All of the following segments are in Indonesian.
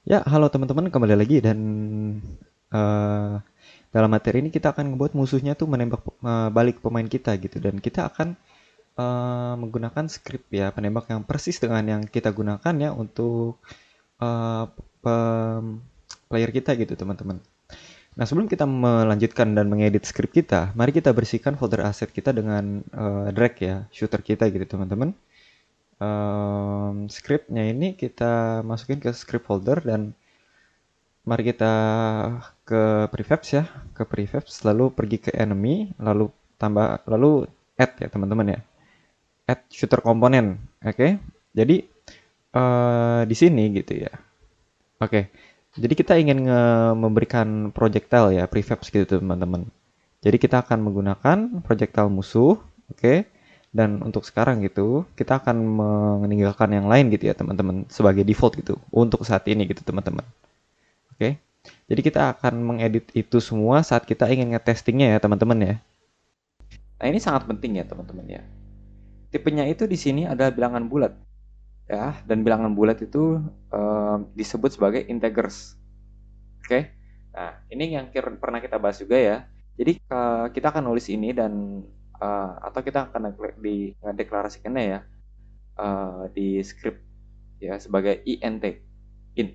Ya, halo teman-teman, kembali lagi dan eh, dalam materi ini kita akan membuat musuhnya tuh menembak balik pemain kita gitu dan kita akan menggunakan script ya penembak yang persis dengan yang kita gunakan ya untuk eh, player kita gitu teman-teman. Nah, sebelum kita melanjutkan dan mengedit script kita, mari kita bersihkan folder aset kita dengan drag ya shooter kita gitu teman-teman. Scriptnya ini kita masukin ke script folder dan mari kita ke prefabs ya, ke prefabs lalu pergi ke enemy, lalu add ya teman-teman ya. Add shooter komponen. Oke. Jadi di sini gitu ya. Oke. Jadi kita ingin memberikan projectile ya, prefabs gitu teman-teman. Jadi kita akan menggunakan projectile musuh, oke. Dan untuk sekarang gitu, kita akan meninggalkan yang lain gitu ya teman-teman sebagai default gitu untuk saat ini gitu teman-teman. Oke. Jadi kita akan mengedit itu semua saat kita ingin ngetestingnya ya teman-teman ya. Nah ini sangat penting ya teman-teman ya. Tipenya itu di sini adalah bilangan bulat ya, dan bilangan bulat itu disebut sebagai integers. Oke. Nah ini yang pernah kita bahas juga ya. Jadi kita akan nulis ini dan atau kita akan deklarasikannya ya di script ya sebagai int. int.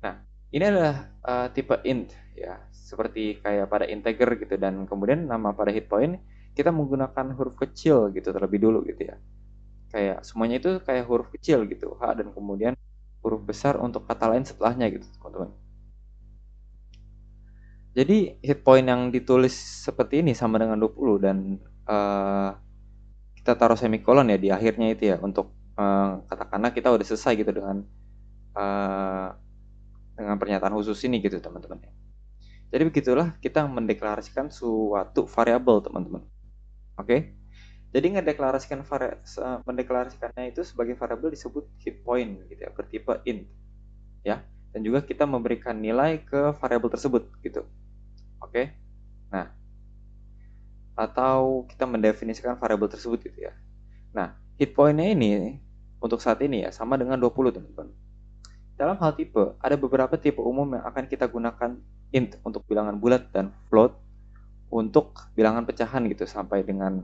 Nah, ini adalah tipe int ya, seperti kayak pada integer gitu dan kemudian nama pada hit point kita menggunakan huruf kecil gitu terlebih dulu gitu ya. Kayak semuanya itu kayak huruf kecil gitu, H dan kemudian huruf besar untuk kata lain setelahnya gitu, teman-teman. Jadi hit point yang ditulis seperti ini sama dengan 20 dan kita taruh semikolon ya di akhirnya itu ya untuk katakanlah kita udah selesai gitu uh, dengan pernyataan khusus ini gitu teman-teman. Jadi begitulah kita mendeklarasikan suatu variabel, teman-teman. Oke. Jadi mendeklarasikannya itu sebagai variabel disebut hit point gitu ya, bertipe int ya. Dan juga kita memberikan nilai ke variabel tersebut gitu. Oke. Nah, atau kita mendefinisikan variabel tersebut gitu ya. Nah, hit point-nya ini untuk saat ini ya sama dengan 20, teman-teman. Dalam hal tipe, ada beberapa tipe umum yang akan kita gunakan int untuk bilangan bulat dan float untuk bilangan pecahan gitu sampai dengan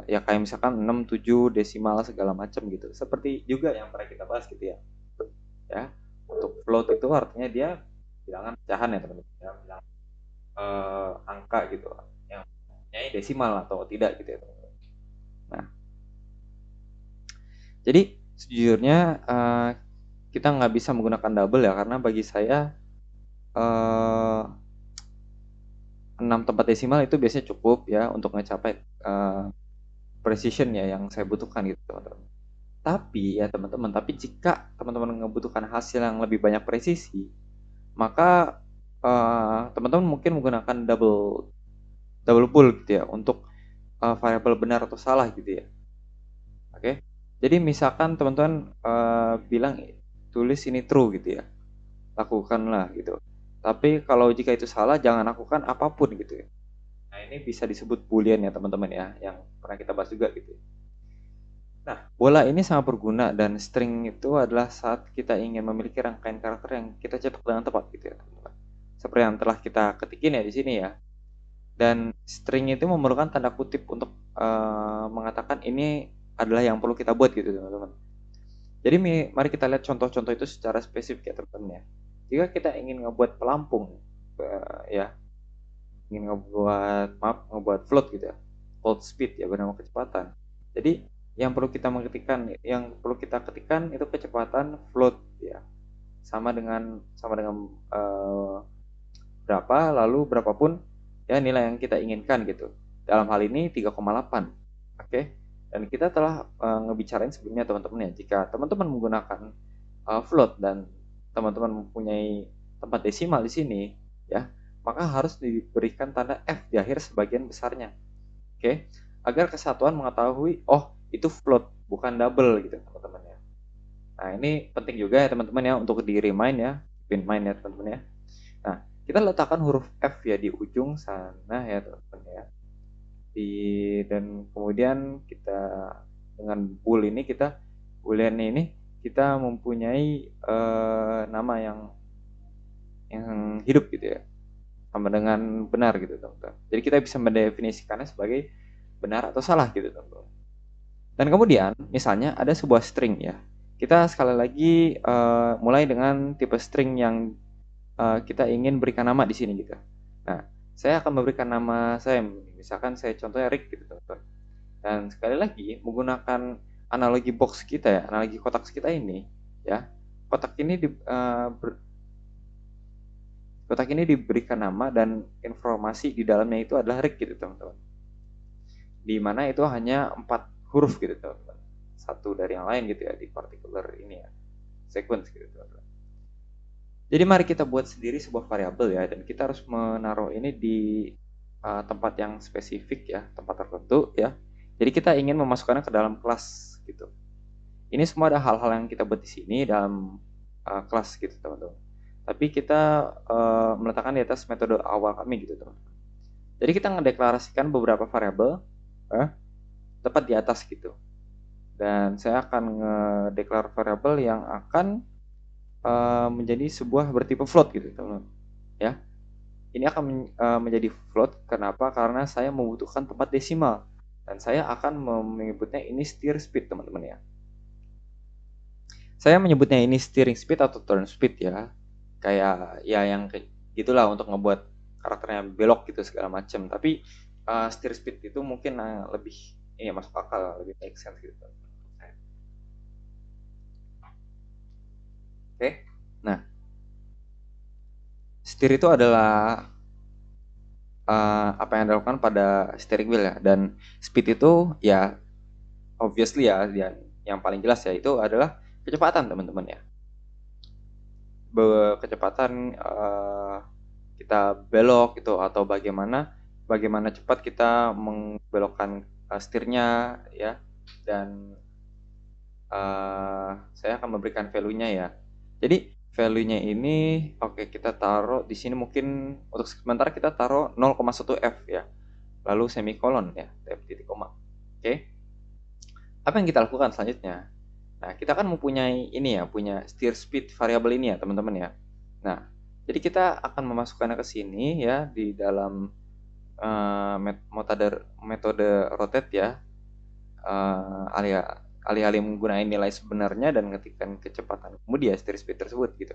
ya kayak misalkan 6, 7, desimal segala macam gitu. Seperti juga yang pernah kita bahas gitu ya. Ya. Untuk float itu artinya dia bilangan pecahan ya teman-teman ya, bilangan angka gitu yang mempunyai desimal atau tidak gitu ya teman-teman. Nah, jadi sejujurnya kita nggak bisa menggunakan double ya karena bagi saya 6 tempat desimal itu biasanya cukup ya untuk mencapai precision ya yang saya butuhkan gitu teman-teman. Tapi ya teman-teman, tapi jika teman-teman membutuhkan hasil yang lebih banyak presisi, maka teman-teman mungkin menggunakan double double bool gitu ya untuk variabel benar atau salah gitu ya. Oke. Jadi misalkan teman-teman bilang tulis ini true gitu ya. Lakukanlah gitu. Tapi kalau jika itu salah jangan lakukan apapun gitu ya. Nah, ini bisa disebut boolean ya teman-teman ya, yang pernah kita bahas juga gitu. Nah, bola ini sangat berguna dan string itu adalah saat kita ingin memiliki rangkaian karakter yang kita cetak dengan tepat gitu ya, teman-teman. Seperti yang telah kita ketikin ya di sini ya. Dan string itu memerlukan tanda kutip untuk mengatakan ini adalah yang perlu kita buat gitu, teman-teman. Jadi mari kita lihat contoh-contoh itu secara spesifik ya, teman-teman ya. Jika kita ingin ngebuat pelampung ya, ingin ngebuat float gitu ya, float speed ya bernama kecepatan. Jadi yang perlu kita ketikkan itu kecepatan float ya, sama dengan berapa lalu berapapun ya nilai yang kita inginkan gitu. Dalam hal ini 3,8. Oke. Dan kita telah ngebicarain sebelumnya teman-teman ya, jika teman-teman menggunakan float dan teman-teman mempunyai tempat desimal di sini ya, maka harus diberikan tanda F di akhir sebagian besarnya. Oke, agar kesatuan mengetahui oh itu float bukan double gitu teman-teman ya. Nah ini penting juga ya teman-teman ya untuk di remind ya, pin mind ya teman-teman ya. Nah kita letakkan huruf F ya di ujung sana ya teman-teman ya. Dan kemudian kita dengan bool ini kita boolean ini kita mempunyai nama yang hidup gitu ya, sama dengan benar gitu teman-teman. Jadi kita bisa mendefinisikannya sebagai benar atau salah gitu teman-teman. Dan kemudian misalnya ada sebuah string ya. Kita sekali lagi mulai dengan tipe string yang kita ingin berikan nama di sini gitu. Nah, saya akan memberikan nama saya, misalkan saya contohnya Rick gitu teman-teman. Dan sekali lagi menggunakan analogi box kita ya, analogi kotak kita ini ya. Kotak ini kotak ini diberikan nama dan informasi di dalamnya itu adalah Rick gitu teman-teman. Di mana itu hanya 4 huruf gitu teman-teman. Satu dari yang lain gitu ya di particular ini ya, sequence gitu teman-teman. Jadi mari kita buat sendiri sebuah variabel ya, dan kita harus menaruh ini di tempat yang spesifik ya, tempat tertentu ya. Jadi kita ingin memasukkannya ke dalam kelas gitu. Ini semua ada hal-hal yang kita buat di sini dalam kelas gitu teman-teman. Tapi kita meletakkan di atas metode awal kami gitu teman-teman. Jadi kita ngedeklarasikan beberapa variabel tepat di atas gitu. Dan saya akan ngedeklar variabel yang akan menjadi sebuah bertipe float gitu teman-teman ya. Ini akan menjadi float. Kenapa? Karena saya membutuhkan tempat desimal dan saya akan menyebutnya ini steer speed teman-teman ya. Saya menyebutnya ini steering speed atau turn speed ya, kayak ya yang gitulah untuk ngebuat karakternya belok gitu segala macam. Tapi steer speed itu mungkin lebih ini masuk akal, lebih make sense gitu. Oke. Nah, steer itu adalah apa yang dilakukan pada steering wheel ya, dan speed itu ya obviously ya, yang paling jelas ya itu adalah kecepatan teman-teman ya. Kecepatan kita belok gitu, atau bagaimana cepat kita membelokkan setirnya ya. Dan saya akan memberikan value-nya ya. Jadi value-nya ini oke, kita taruh di sini, mungkin untuk sementara kita taruh 0,1 F ya. Lalu semikolon ya, F titik koma. Oke. Apa yang kita lakukan selanjutnya? Nah, kita kan mempunyai ini ya, punya steer speed variable ini ya, teman-teman ya. Nah, jadi kita akan memasukkannya ke sini ya di dalam metode rotate ya. Alih-alih menggunakan nilai sebenarnya dan ngetikkan kecepatan kemudian steer speed tersebut gitu.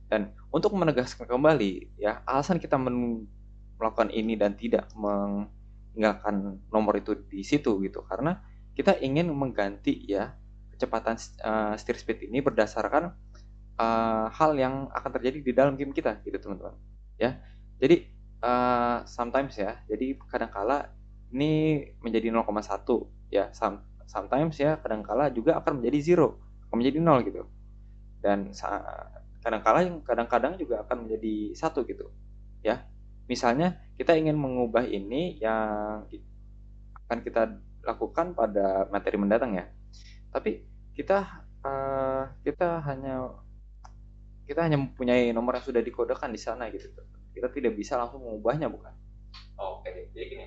Dan untuk menegaskan kembali ya, alasan kita melakukan ini dan tidak meninggalkan nomor itu di situ gitu, karena kita ingin mengganti ya kecepatan steer speed ini berdasarkan hal yang akan terjadi di dalam game kita gitu teman-teman ya. Jadi sometimes ya, jadi kadangkala ini menjadi 0,1 ya, sometimes ya kadangkala juga akan menjadi 0, akan menjadi 0 gitu. Dan kadang-kadang juga akan menjadi 1 gitu ya. Misalnya kita ingin mengubah ini yang akan kita lakukan pada materi mendatang ya. Tapi kita hanya mempunyai nomor yang sudah dikodekan di sana gitu. Kita tidak bisa langsung mengubahnya, bukan? Oke, jadi gini.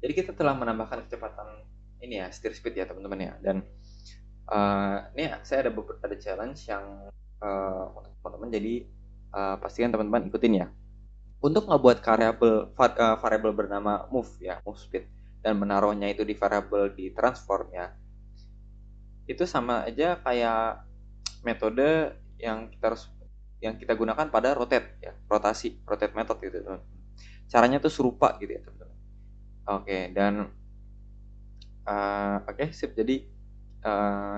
Jadi kita telah menambahkan kecepatan ini ya, steer speed ya teman-teman ya. Dan ini saya ada challenge yang untuk teman-teman, jadi pastikan teman-teman ikutin ya. Untuk ngebuat variabel bernama move ya, move speed, dan menaruhnya itu di variabel di transform ya, itu sama aja kayak metode yang kita gunakan pada rotate ya, rotate method gitu teman. Caranya tuh serupa gitu ya teman-teman. Oke, dan oke sip. Jadi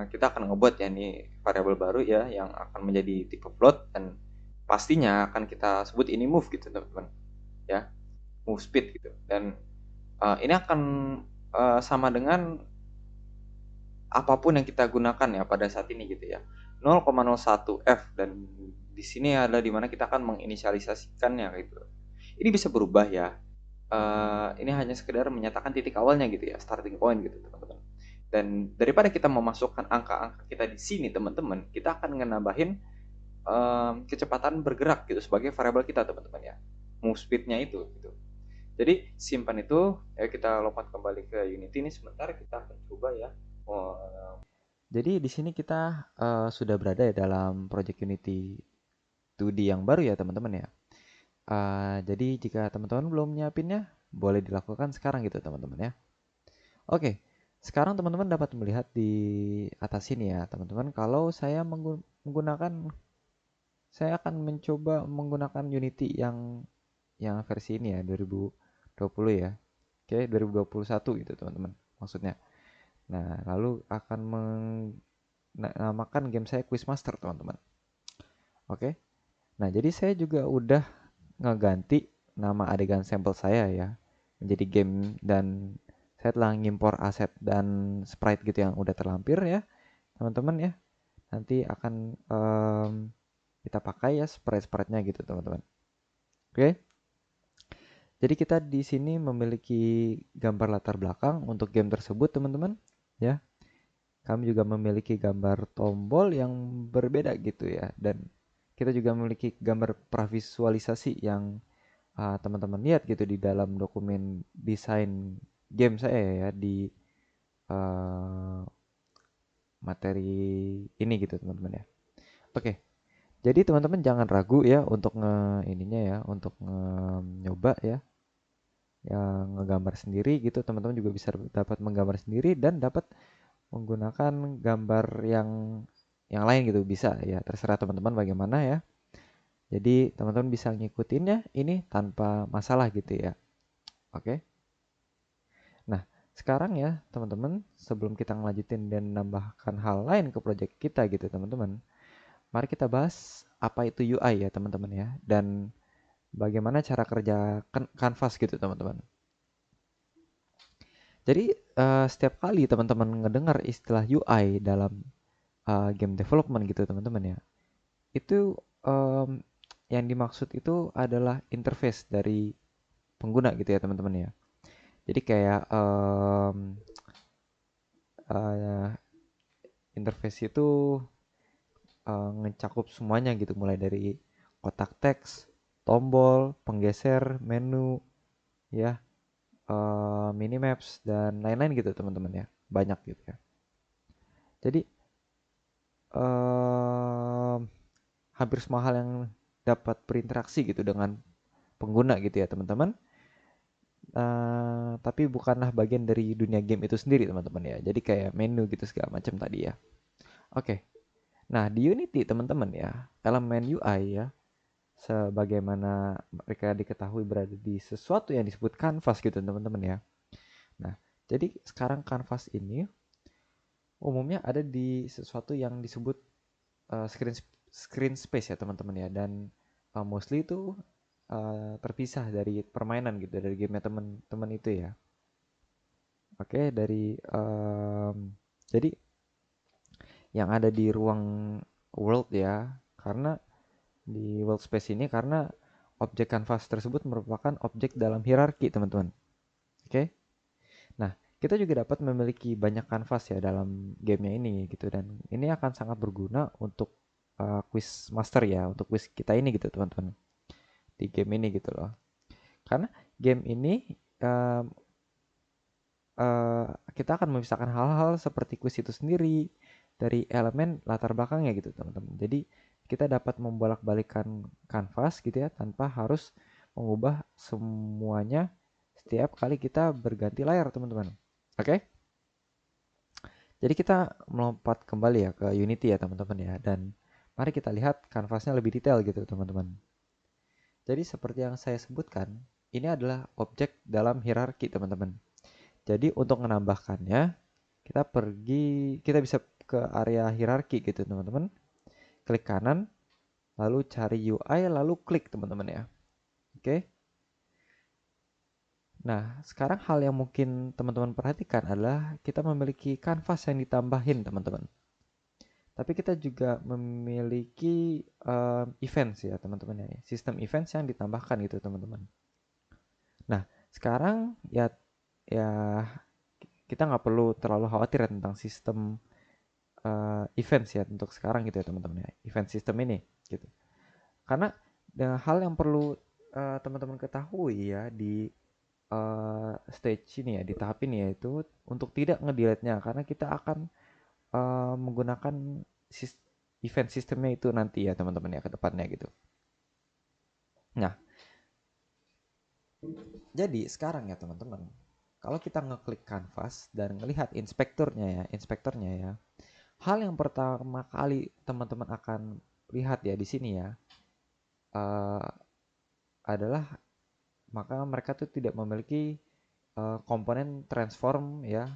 kita akan ngebuat ya nih variabel baru ya yang akan menjadi tipe float, dan pastinya akan kita sebut ini move gitu teman-teman ya, move speed gitu. Dan ini akan sama dengan apapun yang kita gunakan ya pada saat ini gitu ya, 0,01 F. Dan di sini adalah dimana kita akan menginisialisasikannya gitu. Ini bisa berubah ya. Ini hanya sekedar menyatakan titik awalnya gitu ya, starting point gitu teman-teman. Dan daripada kita memasukkan angka-angka kita di sini teman-teman, kita akan nambahin kecepatan bergerak gitu sebagai variabel kita teman-teman ya, move speednya itu gitu. Jadi simpan itu, ya kita lompat kembali ke Unity ini sebentar, kita akan coba ya. Oh, jadi di sini kita sudah berada ya dalam project Unity 2D yang baru ya teman-teman ya. Jadi jika teman-teman belum nyiapinnya, boleh dilakukan sekarang gitu teman-teman ya. Oke, sekarang teman-teman dapat melihat di atas sini ya teman-teman. Kalau saya menggunakan, saya akan mencoba menggunakan Unity yang versi ini ya 2020 ya. Oke, 2021 gitu teman-teman maksudnya. Nah, lalu akan menamakan game saya Quizmaster teman-teman. Oke. Nah, jadi saya juga udah ngeganti nama adegan sampel saya ya menjadi game, dan saya telah ngimpor aset dan sprite gitu yang udah terlampir ya teman-teman ya. Nanti akan kita pakai ya sprite-sprite-nya gitu teman-teman. Oke. Jadi kita di sini memiliki gambar latar belakang untuk game tersebut teman-teman ya. Kami juga memiliki gambar tombol yang berbeda gitu ya, dan kita juga memiliki gambar pravisualisasi yang teman-teman lihat gitu di dalam dokumen desain game saya ya di uh, materi ini gitu teman-teman ya. Oke, jadi teman-teman jangan ragu ya untuk ininya ya, untuk nyoba ya, yang ngegambar sendiri gitu. Teman-teman juga bisa dapat menggambar sendiri dan dapat menggunakan gambar yang lain gitu, bisa ya, terserah teman-teman bagaimana ya. Jadi teman-teman bisa ngikutinnya ini tanpa masalah gitu ya. Oke. Nah, sekarang ya teman-teman, sebelum kita ngelanjutin dan nambahkan hal lain ke project kita gitu teman-teman, mari kita bahas apa itu UI ya teman-teman ya, dan bagaimana cara kerja canvas gitu teman-teman. Jadi setiap kali teman-teman ngedengar istilah UI dalam game development gitu teman-teman ya, itu yang dimaksud itu adalah interface dari pengguna gitu ya teman-teman ya. Jadi kayak uh, interface itu ngecakup semuanya gitu, mulai dari kotak teks, tombol, penggeser, menu, ya, minimaps dan lain-lain gitu teman-teman ya. Banyak gitu ya. Jadi em, hampir semua hal yang dapat berinteraksi gitu dengan pengguna gitu ya teman-teman. Tapi bukanlah bagian dari dunia game itu sendiri teman-teman ya. Jadi kayak menu gitu segala macam tadi ya. Oke. Nah, di Unity teman-teman ya, elemen UI ya, sebagaimana mereka diketahui berada di sesuatu yang disebut kanvas gitu teman-teman ya. Nah, jadi sekarang kanvas ini umumnya ada di sesuatu yang disebut screen space ya teman-teman ya, dan mostly itu terpisah dari permainan gitu, dari gamenya teman-teman itu ya. Oke, dari jadi yang ada di ruang world ya, karena di world space ini, karena objek kanvas tersebut merupakan objek dalam hierarki teman-teman. Oke. Nah, kita juga dapat memiliki banyak kanvas ya dalam gamenya ini gitu, dan ini akan sangat berguna untuk quiz master ya, untuk quiz kita ini gitu teman-teman, di game ini gitu loh. Karena game ini um, uh, kita akan memisahkan hal-hal seperti quiz itu sendiri dari elemen latar belakangnya gitu teman-teman. Jadi kita dapat membolak-balikan kanvas gitu ya tanpa harus mengubah semuanya setiap kali kita berganti layar teman-teman. Oke? Jadi kita melompat kembali ya ke Unity ya teman-teman ya, dan mari kita lihat kanvasnya lebih detail gitu teman-teman. Jadi seperti yang saya sebutkan, ini adalah objek dalam hierarki teman-teman. Jadi untuk menambahkannya, kita bisa ke area hierarki gitu teman-teman. Klik kanan, lalu cari UI, lalu klik teman-teman ya. Oke. Nah, sekarang hal yang mungkin teman-teman perhatikan adalah kita memiliki kanvas yang ditambahin teman-teman. Tapi kita juga memiliki events ya teman-teman ya. Sistem events yang ditambahkan gitu teman-teman. Nah, sekarang ya ya kita nggak perlu terlalu khawatir ya tentang sistem events ya untuk sekarang gitu ya teman-teman ya. Event sistem ini gitu. Karena dengan hal yang perlu teman-teman ketahui ya di stage ini ya, di tahap ini yaitu untuk tidak nge-delete-nya karena kita akan menggunakan sis- event sistemnya itu nanti ya teman-teman ya ke depannya gitu. Nah, jadi sekarang ya teman-teman, kalau kita ngeklik canvas dan melihat inspektornya ya, hal yang pertama kali teman-teman akan lihat ya di sini ya, eh, adalah maka mereka tuh tidak memiliki komponen transform ya,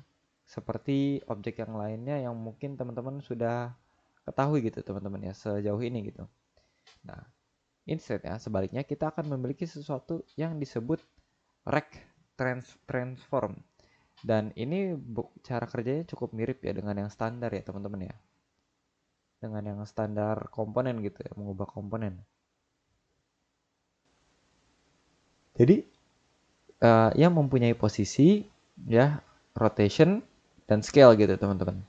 seperti objek yang lainnya yang mungkin teman-teman sudah ketahui gitu teman-teman ya sejauh ini gitu. Nah, instead ya sebaliknya kita akan memiliki sesuatu yang disebut rect transform. Dan ini cara kerjanya cukup mirip ya dengan yang standar ya teman-teman ya. Dengan yang standar komponen gitu ya, mengubah komponen. Jadi yang mempunyai posisi ya, rotation dan scale gitu teman-teman.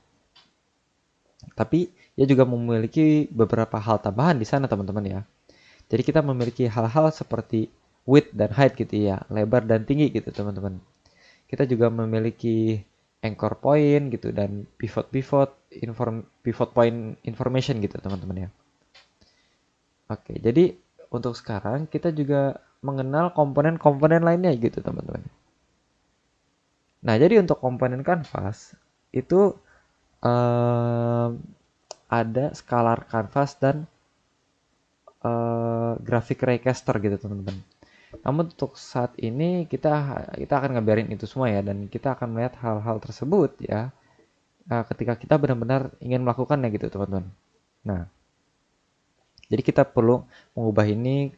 Tapi ia juga memiliki beberapa hal tambahan di sana teman-teman ya. Jadi kita memiliki hal-hal seperti width dan height gitu ya, lebar dan tinggi gitu teman-teman. Kita juga memiliki anchor point gitu dan pivot point information gitu teman-teman ya. Oke, jadi untuk sekarang kita juga mengenal komponen-komponen lainnya gitu teman-teman. Nah, jadi untuk komponen kanvas itu um, ada scalar canvas dan graphic raycaster gitu teman-teman. Namun untuk saat ini kita akan ngebiarin itu semua ya dan kita akan melihat hal-hal tersebut ya ketika kita benar-benar ingin melakukannya gitu teman-teman. Nah, jadi kita perlu mengubah ini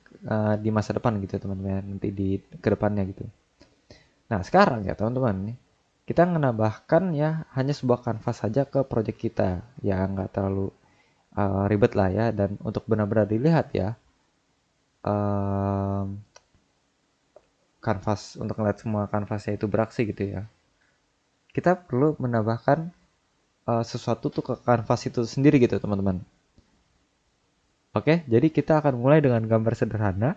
di masa depan gitu teman-teman ya, nanti di kedepannya gitu. Nah, sekarang ya teman-teman nih, kita menambahkan ya hanya sebuah kanvas saja ke project kita ya nggak terlalu ribet lah ya dan untuk benar-benar dilihat ya um, kanvas untuk ngeliat semua kanvasnya itu beraksi gitu ya. Kita perlu menambahkan sesuatu tuh ke kanvas itu sendiri gitu teman-teman. Oke, jadi kita akan mulai dengan gambar sederhana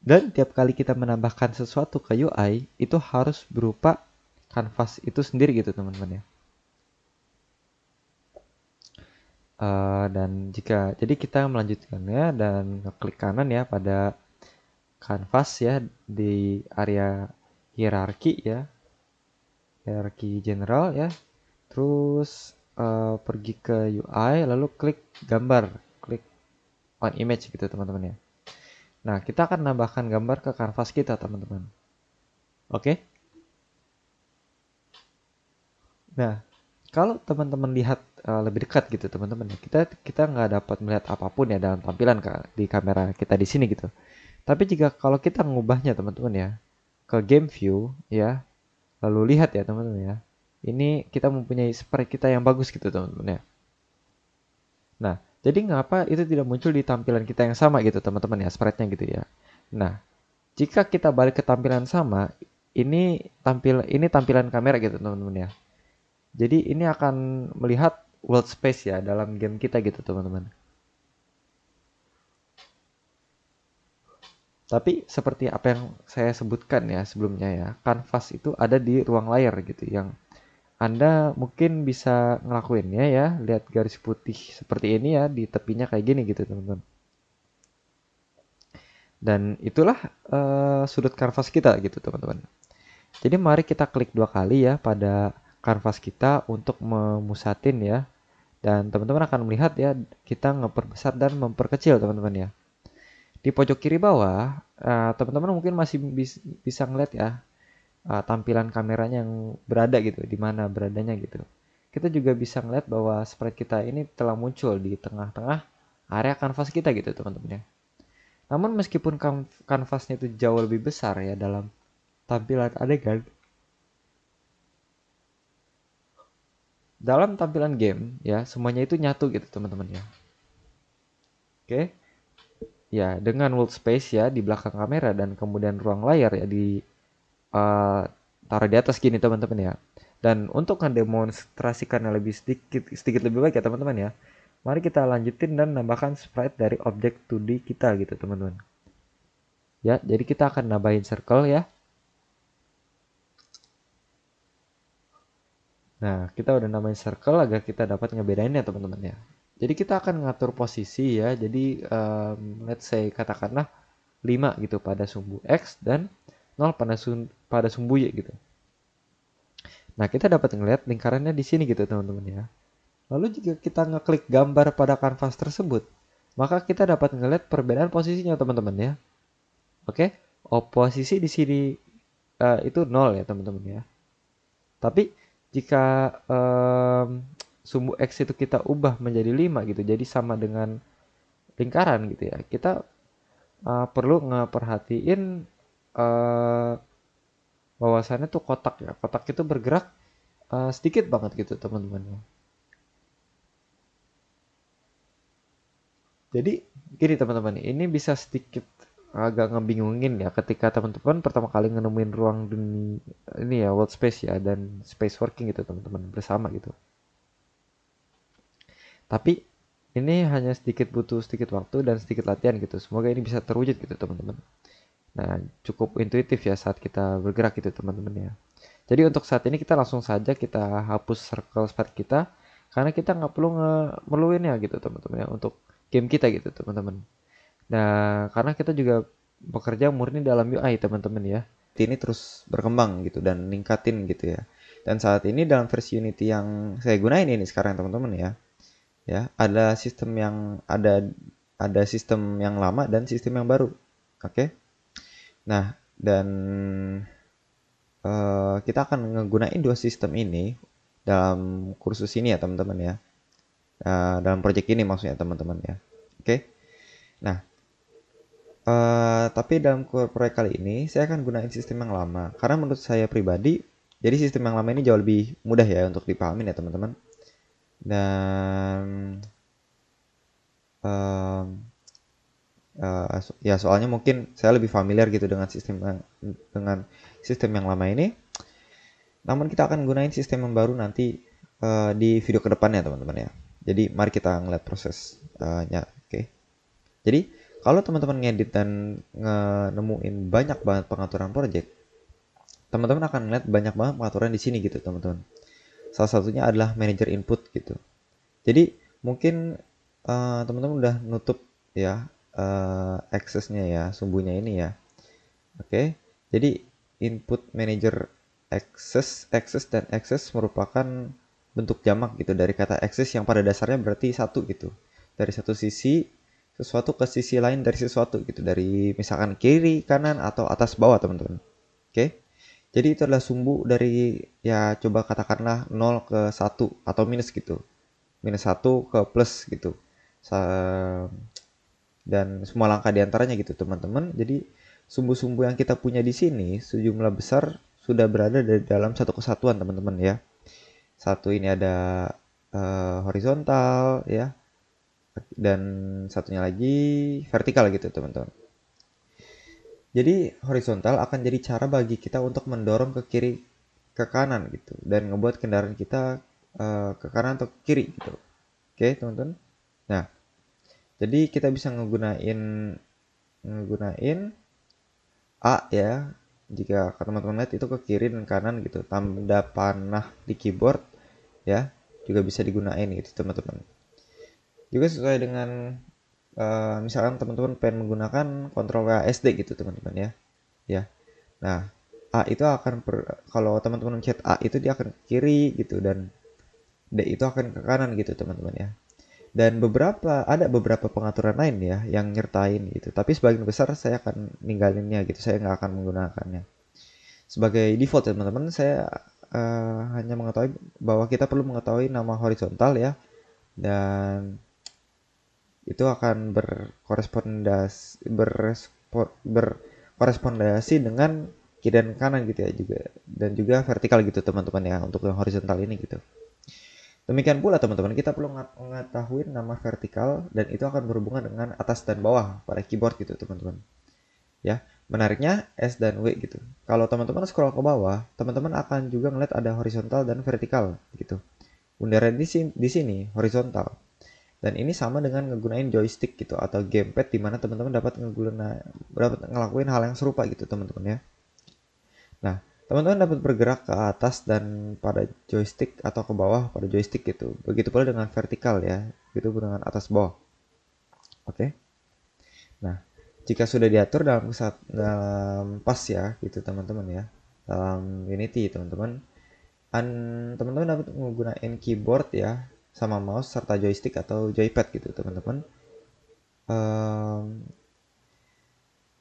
dan tiap kali kita menambahkan sesuatu ke UI itu harus berupa kanvas itu sendiri gitu teman-teman ya. Dan jika jadi kita melanjutkannya dan klik kanan ya pada kanvas ya di area hierarki ya, hierarki general ya. Terus pergi ke UI lalu klik gambar, klik on image gitu teman-teman ya. Nah, kita akan nambahkan gambar ke kanvas kita teman-teman. Oke? Nah, kalau teman-teman lihat lebih dekat gitu teman-teman ya, kita nggak dapat melihat apapun ya dalam tampilan di kamera kita di sini gitu. Tapi jika kalau kita ngubahnya teman-teman ya ke game view ya, lalu lihat ya teman-teman ya. Ini kita mempunyai sprite kita yang bagus gitu teman-teman ya. Nah, jadi ngapa itu tidak muncul di tampilan kita yang sama gitu teman-teman ya, sprite-nya gitu ya. Nah, jika kita balik ke tampilan sama, ini tampilan kamera gitu teman-teman ya. Jadi ini akan melihat world space ya dalam game kita gitu teman-teman. Tapi seperti apa yang saya sebutkan ya sebelumnya ya, kanvas itu ada di ruang layar gitu yang Anda mungkin bisa ngelakuinnya ya, lihat garis putih seperti ini ya di tepinya kayak gini gitu teman-teman. Dan itulah sudut kanvas kita gitu teman-teman. Jadi mari kita klik dua kali ya pada kanvas kita untuk memusatin ya. Dan teman-teman akan melihat ya kita ngeperbesar dan memperkecil teman-teman ya. Di pojok kiri bawah, teman-teman mungkin masih bisa ngeliat ya tampilan kameranya yang berada gitu, di mana beradanya gitu. Kita juga bisa ngeliat bahwa sprite kita ini telah muncul di tengah-tengah area kanvas kita gitu teman-teman ya. Namun meskipun kanvasnya itu jauh lebih besar ya dalam tampilan adegan, dalam tampilan game ya semuanya itu nyatu gitu teman-teman ya. Oke, ya dengan world space ya di belakang kamera dan kemudian ruang layar ya di uh, taruh di atas gini teman-teman ya. Dan untuk mendemonstrasikannya lebih sedikit lebih baik ya teman-teman ya. Mari kita lanjutin dan nambahkan sprite dari objek 2D kita gitu teman-teman. Ya, jadi kita akan nambahin circle ya. Nah, kita udah nambahin circle agar kita dapat ngebedain ya teman-teman ya. Jadi kita akan ngatur posisi ya. Jadi let's say katakanlah 5 gitu pada sumbu X dan 0 pada sumbu Y gitu. Nah, kita dapat ngeliat lingkarannya di sini gitu teman-teman ya. Lalu jika kita ngeklik gambar pada kanvas tersebut, maka kita dapat ngeliat perbedaan posisinya teman-teman ya. Oke, posisi di sini itu 0 ya teman-teman ya. Tapi jika sumbu X itu kita ubah menjadi 5 gitu, jadi sama dengan lingkaran gitu ya, kita perlu ngeperhatiin uh, bahwasannya tuh kotak ya. Kotak itu bergerak sedikit banget gitu teman-teman ya. Jadi gini teman-teman, ini bisa sedikit agak ngebingungin ya ketika teman-teman pertama kali nemuin ruang dunia ini ya, world space ya, dan space working gitu teman-teman bersama gitu. Tapi ini hanya sedikit butuh sedikit waktu dan sedikit latihan gitu. Semoga ini bisa terwujud gitu teman-teman. Nah, cukup intuitif ya saat kita bergerak gitu teman-teman ya. Jadi untuk saat ini kita langsung saja kita hapus circle start kita karena kita nggak perlu ngemerluin ya gitu teman-teman ya untuk game kita gitu teman-teman. Nah, karena kita juga bekerja murni dalam UI teman-teman ya. Ini terus berkembang gitu dan ningkatin gitu ya. Dan saat ini dalam versi Unity yang saya gunain ini sekarang teman-teman ya. Ya, ada sistem yang lama dan sistem yang baru. Oke. Nah, dan kita akan menggunakan dua sistem ini dalam kursus ini ya teman-teman ya. Dalam project ini maksudnya teman-teman ya. Oke. Nah, tapi dalam proyek kali ini saya akan gunain sistem yang lama karena menurut saya pribadi, jadi sistem yang lama ini jauh lebih mudah ya untuk dipahami ya teman-teman. Dan um, ya soalnya mungkin saya lebih familiar gitu dengan sistem yang lama ini. Namun kita akan gunain sistem yang baru nanti di video kedepannya teman-teman ya. Jadi mari kita ngeliat prosesnya. Oke. Jadi kalau teman-teman ngedit dan nemuin banyak banget pengaturan project, teman-teman akan ngeliat banyak banget pengaturan di sini gitu teman-teman. Salah satunya adalah manager input gitu. Jadi mungkin teman-teman udah nutup ya aksesnya ya, sumbunya ini ya. Oke. Jadi input manager access dan access merupakan bentuk jamak gitu dari kata access yang pada dasarnya berarti satu gitu. Dari satu sisi sesuatu ke sisi lain dari sesuatu gitu. Dari misalkan kiri, kanan, atau atas bawah teman-teman. Oke. Jadi itu adalah sumbu dari ya coba katakanlah 0 ke 1 atau minus gitu. Minus 1 ke plus gitu. Dan semua langkah diantaranya gitu teman-teman. Jadi sumbu-sumbu yang kita punya di sini sejumlah besar sudah berada di dalam satu kesatuan teman-teman ya. Satu ini ada horizontal ya, dan satunya lagi vertikal gitu teman-teman. Jadi horizontal akan jadi cara bagi kita untuk mendorong ke kiri ke kanan gitu dan ngebuat kendaraan kita ke kanan atau ke kiri gitu. Oke teman-teman. Nah, jadi kita bisa ngegunain A ya, jika teman-teman lihat itu ke kiri dan kanan gitu. Tanda panah di keyboard ya juga bisa digunain gitu teman-teman. Juga sesuai dengan misalkan teman-teman pengen menggunakan kontrol WASD gitu teman-teman ya. Ya. Nah, A itu akan kalau teman-teman mencet A itu dia akan ke kiri gitu dan D itu akan ke kanan gitu teman-teman ya. Dan ada beberapa pengaturan lain ya yang nyertain gitu. Tapi sebagian besar saya akan ninggalinnya gitu. Saya nggak akan menggunakannya. Sebagai default teman-teman, saya hanya mengetahui bahwa kita perlu mengetahui nama horizontal ya. Dan itu akan berkorespondasi dengan kiri dan kanan gitu ya juga. Dan juga vertikal gitu teman-teman ya untuk yang horizontal ini gitu. Demikian pula teman-teman, kita perlu mengetahui nama vertikal dan itu akan berhubungan dengan atas dan bawah pada keyboard gitu teman-teman. Ya, menariknya S dan W gitu. Kalau teman-teman scroll ke bawah, teman-teman akan juga ngeliat ada horizontal dan vertikal gitu. Bundaran di sini horizontal. Dan ini sama dengan ngegunain joystick gitu atau gamepad di mana teman-teman dapat ngelakuin hal yang serupa gitu teman-teman ya. Nah, teman-teman dapat bergerak ke atas dan pada joystick atau ke bawah pada joystick gitu. Begitu pula dengan vertikal ya, begitu dengan atas bawah. Oke. Nah, jika sudah diatur dalam pas ya gitu teman-teman ya. Dalam Unity teman-teman, teman-teman dapat menggunakan keyboard ya sama mouse serta joystick atau joypad gitu teman-teman.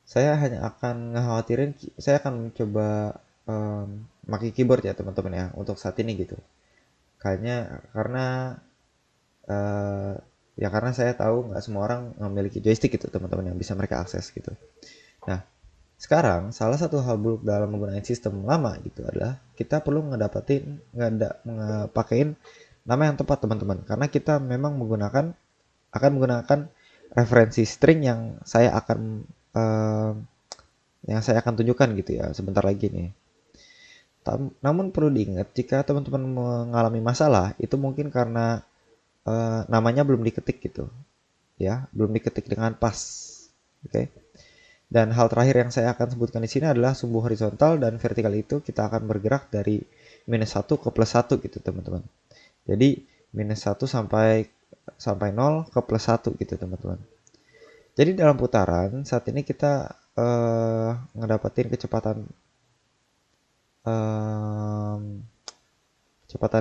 Saya hanya akan ngekhawatirin, saya akan mencoba pakai keyboard ya teman-teman ya untuk saat ini gitu. Karena eh, ya karena saya tahu nggak semua orang memiliki joystick gitu teman-teman yang bisa mereka akses gitu. Nah, sekarang salah satu hal buruk dalam menggunakan sistem lama gitu adalah kita perlu ngepakein nama yang tepat teman-teman, karena kita memang akan menggunakan referensi string eh, yang saya akan tunjukkan gitu ya sebentar lagi nih. Namun perlu diingat jika teman-teman mengalami masalah itu mungkin karena namanya belum diketik gitu ya, belum diketik dengan pas. Oke. Dan hal terakhir yang saya akan sebutkan di sini adalah sumbu horizontal dan vertikal itu kita akan bergerak dari -1 ke +1 gitu teman-teman. Jadi -1 sampai 0 ke +1 gitu teman-teman. Jadi dalam putaran saat ini kita ngedapetin kecepatan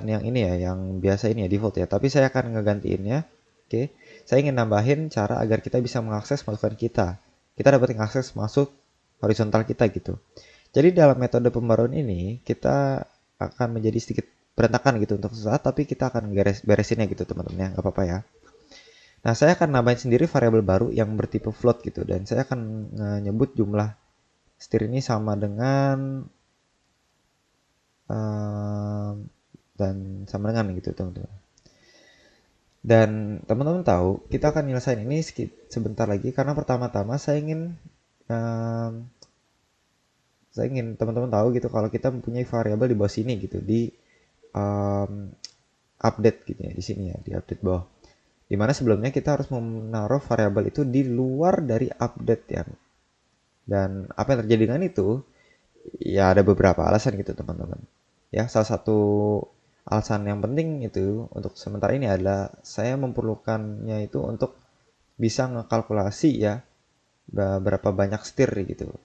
yang ini ya, yang biasa ini ya, default ya. Tapi saya akan ngegantiinnya. Oke, saya ingin nambahin cara agar kita bisa mengakses masukan kita. Kita dapat mengakses masuk horizontal kita gitu. Jadi dalam metode pembaruan ini kita akan menjadi sedikit berantakan gitu untuk sesaat, tapi kita akan beresinnya gitu teman-teman ya, nggak apa-apa ya. Nah, saya akan nambahin sendiri variabel baru yang bertipe float gitu, dan saya akan nyebut jumlah setir ini sama dengan um, dan sama dengan gitu teman-teman. Dan teman-teman tahu kita akan nyelesain ini sebentar lagi karena pertama-tama um, saya ingin teman-teman tahu gitu kalau kita mempunyai variabel di bawah sini gitu di um, update gitu ya di sini ya di update bawah. Dimana sebelumnya kita harus menaruh variabel itu di luar dari update ya. Dan apa yang terjadi dengan itu? Ya ada beberapa alasan gitu teman-teman. Ya, salah satu alasan yang penting itu untuk sementara ini adalah saya memerlukannya itu untuk bisa ngekalkulasi ya berapa banyak setir gitu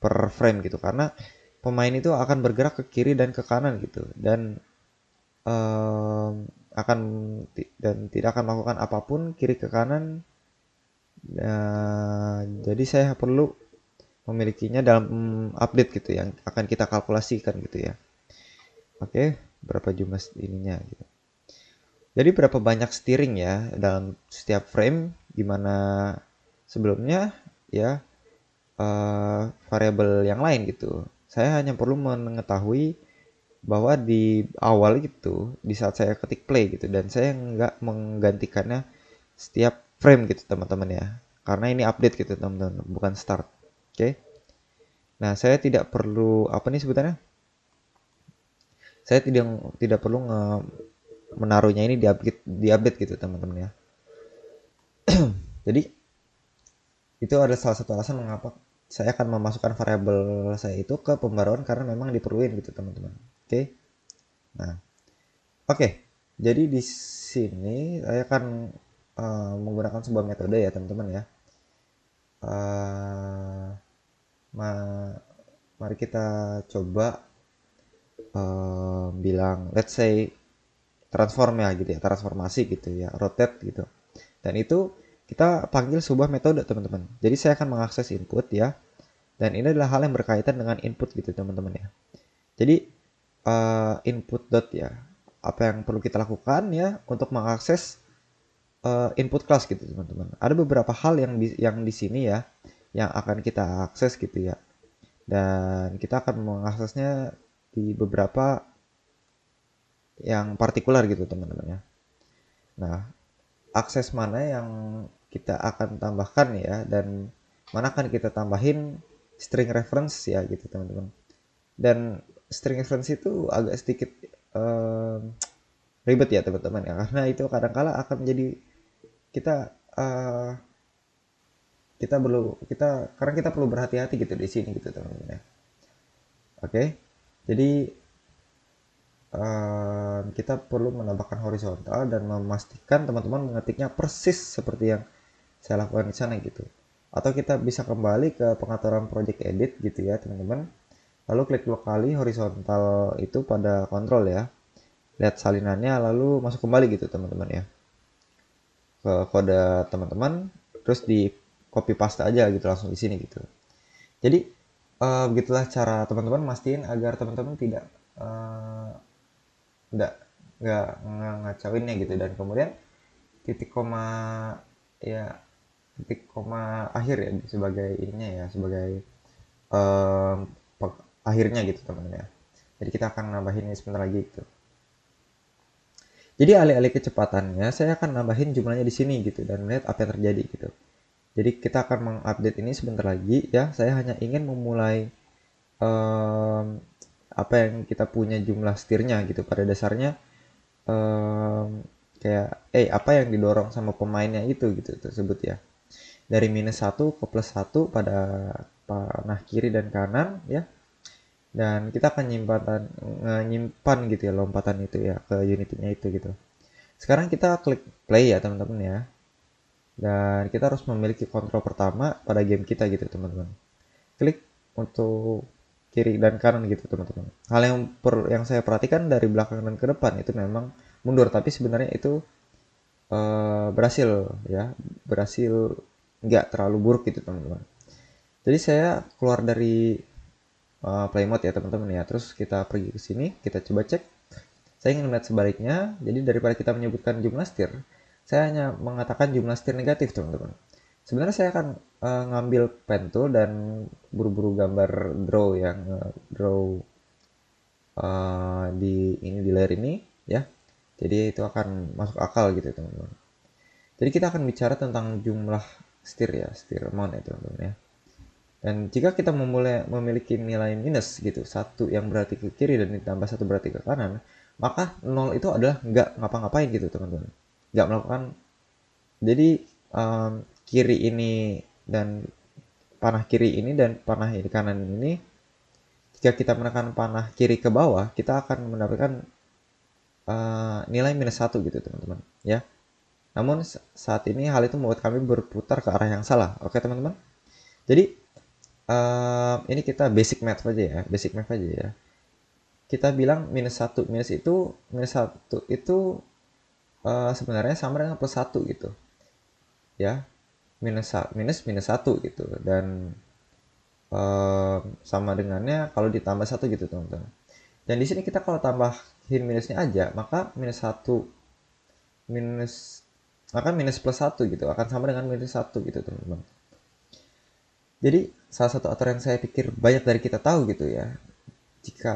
per frame gitu, karena pemain itu akan bergerak ke kiri dan ke kanan gitu dan um, akan dan tidak akan melakukan apapun kiri ke kanan. Jadi saya perlu memilikinya dalam update gitu yang akan kita kalkulasikan gitu ya. Oke, berapa jumlah ininya gitu. Jadi berapa banyak steering ya dalam setiap frame, dimana sebelumnya ya variabel yang lain gitu. Saya hanya perlu mengetahui bahwa di awal gitu, di saat saya ketik play gitu, dan saya nggak menggantikannya setiap frame gitu teman-teman ya. Karena ini update gitu teman-teman, bukan start. Oke. Nah, saya tidak perlu apa nih sebutannya? Saya tidak perlu menaruhnya ini di update gitu teman-teman ya. Jadi itu adalah salah satu alasan mengapa saya akan memasukkan variabel saya itu ke pembaruan karena memang diperluin gitu teman-teman. Oke. Nah, oke. Jadi di sini saya akan menggunakan sebuah metode ya teman-teman ya. Uh, Mari kita coba bilang let's say transform ya gitu ya, transformasi gitu ya, rotate gitu. Dan itu kita panggil sebuah metode teman-teman. Jadi saya akan mengakses input ya. Dan ini adalah hal yang berkaitan dengan input gitu teman-teman ya. Jadi input dot ya. Apa yang perlu kita lakukan ya untuk mengakses input class gitu teman-teman. Ada beberapa hal yang di sini ya yang akan kita akses gitu ya. Dan kita akan mengaksesnya di beberapa yang partikular gitu teman-teman ya. Nah, akses mana yang kita akan tambahkan ya dan mana akan kita tambahin string reference ya gitu teman-teman. Dan string reference itu agak sedikit ribet ya teman-teman ya, karena itu kadang-kala akan menjadi kita kita perlu kita karena kita perlu berhati-hati gitu di sini gitu teman-teman ya. Oke, jadi kita perlu menambahkan horizontal dan memastikan teman-teman mengetiknya persis seperti yang saya lakukan di sana gitu. Atau kita bisa kembali ke pengaturan project edit gitu ya teman-teman. Lalu klik dua kali horizontal itu pada kontrol ya. Lihat salinannya lalu masuk kembali gitu teman-teman ya. Ke kode teman-teman terus di copy paste aja gitu langsung di sini gitu. Jadi begitulah cara teman-teman mastiin agar teman-teman tidak uh, nggak nggak ngacauinnya gitu. Dan kemudian titik koma ya titik koma akhir ya sebagai ininya ya sebagai um, akhirnya gitu teman-teman ya. Jadi kita akan nambahin ini sebentar lagi gitu. Jadi alih-alih kecepatannya saya akan nambahin jumlahnya di sini gitu dan lihat apa yang terjadi gitu. Jadi kita akan mengupdate ini sebentar lagi ya. Saya hanya ingin memulai um, apa yang kita punya jumlah setirnya gitu. Pada dasarnya um, kayak apa yang didorong sama pemainnya itu gitu tersebut ya. Dari -1 ke +1 pada panah kiri dan kanan ya. Dan kita akan nyimpan gitu ya lompatan itu ya ke unitnya itu gitu. Sekarang kita klik play ya teman-teman ya. Dan kita harus memiliki kontrol pertama pada game kita gitu teman-teman. Klik untuk kiri dan kanan gitu teman-teman. Hal yang saya perhatikan dari belakang dan ke depan itu memang mundur, tapi sebenarnya itu berhasil ya, berhasil nggak terlalu buruk gitu teman-teman. Jadi saya keluar dari play mode ya teman-teman ya. Terus kita pergi ke sini, kita coba cek. Saya ingin melihat sebaliknya. Jadi daripada kita menyebutkan jumlah setir, saya hanya mengatakan jumlah setir negatif teman-teman. Sebenarnya saya akan ngambil pen tool dan buru-buru gambar draw yang draw di layer ini ya. Jadi itu akan masuk akal gitu teman-teman. Jadi kita akan bicara tentang jumlah setir ya, setir amount ya teman-teman ya. Dan jika kita memiliki nilai minus gitu, satu yang berarti ke kiri dan ditambah satu berarti ke kanan, maka nol itu adalah nggak ngapa-ngapain gitu teman-teman. Nggak melakukan, jadi kiri ini dan panah kiri ini dan panah di kanan ini, jika kita menekan panah kiri ke bawah, kita akan mendapatkan nilai -1 gitu teman-teman ya. Namun saat ini hal itu membuat kami berputar ke arah yang salah. Oke teman-teman. Jadi ini kita basic math aja ya, basic math aja ya. Kita bilang -1, -1 itu sebenarnya sama dengan +1 gitu. Ya, minus 1 gitu. Dan sama dengannya kalau ditambah 1 gitu, teman-teman. Dan di sini kita kalau tambahin minusnya aja, maka -1 minus maka minus +1 gitu akan sama dengan -1 gitu, teman-teman. Jadi salah satu aturan yang saya pikir banyak dari kita tahu gitu ya. Jika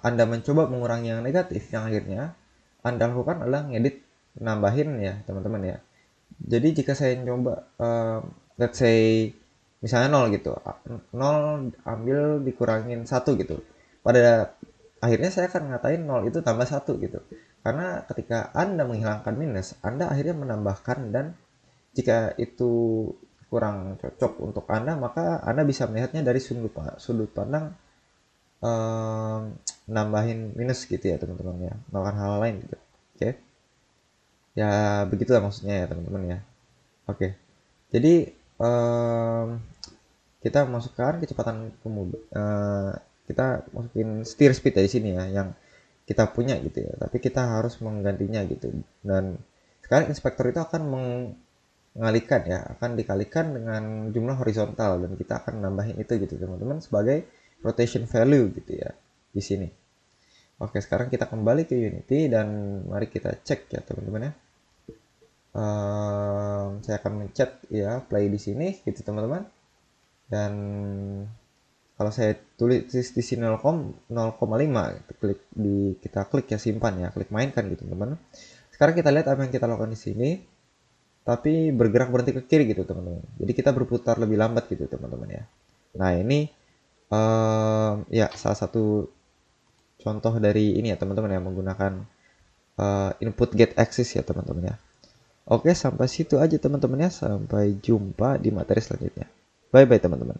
Anda mencoba mengurangi yang negatif, yang akhirnya Anda lakukan adalah ngedit, nambahin ya teman-teman ya. Jadi jika saya coba, let's say misalnya 0 gitu, 0 ambil dikurangin 1 gitu. Pada akhirnya saya akan ngatain 0 itu tambah 1 gitu. Karena ketika Anda menghilangkan minus, Anda akhirnya menambahkan, dan jika itu kurang cocok untuk Anda, maka Anda bisa melihatnya dari sudut pandang nambahin minus gitu ya teman-teman ya, melakukan hal lain gitu. Oke, ya begitulah maksudnya ya teman-teman ya. Oke, jadi kita masukkan kecepatan kita masukin steer speed dari sini ya, yang kita punya gitu ya, tapi kita harus menggantinya gitu. Dan sekarang inspektor itu akan mengalihkan ya, akan dikalikan dengan jumlah horizontal, dan kita akan nambahin itu gitu teman-teman sebagai rotation value gitu ya di sini. Oke, sekarang kita kembali ke Unity dan mari kita cek ya teman-teman ya. Saya akan mencet ya play di sini gitu teman-teman. Dan kalau saya tulis di sini 0,5, kita klik ya simpan ya, klik mainkan gitu teman-teman. Sekarang kita lihat apa yang kita lakukan di sini, tapi bergerak berhenti ke kiri gitu teman-teman. Jadi kita berputar lebih lambat gitu teman-teman ya. Nah ini ya salah satu contoh dari ini ya teman-teman ya, menggunakan input get access ya teman-teman ya. Oke, sampai situ aja teman-teman ya. Sampai jumpa di materi selanjutnya. Bye bye teman-teman.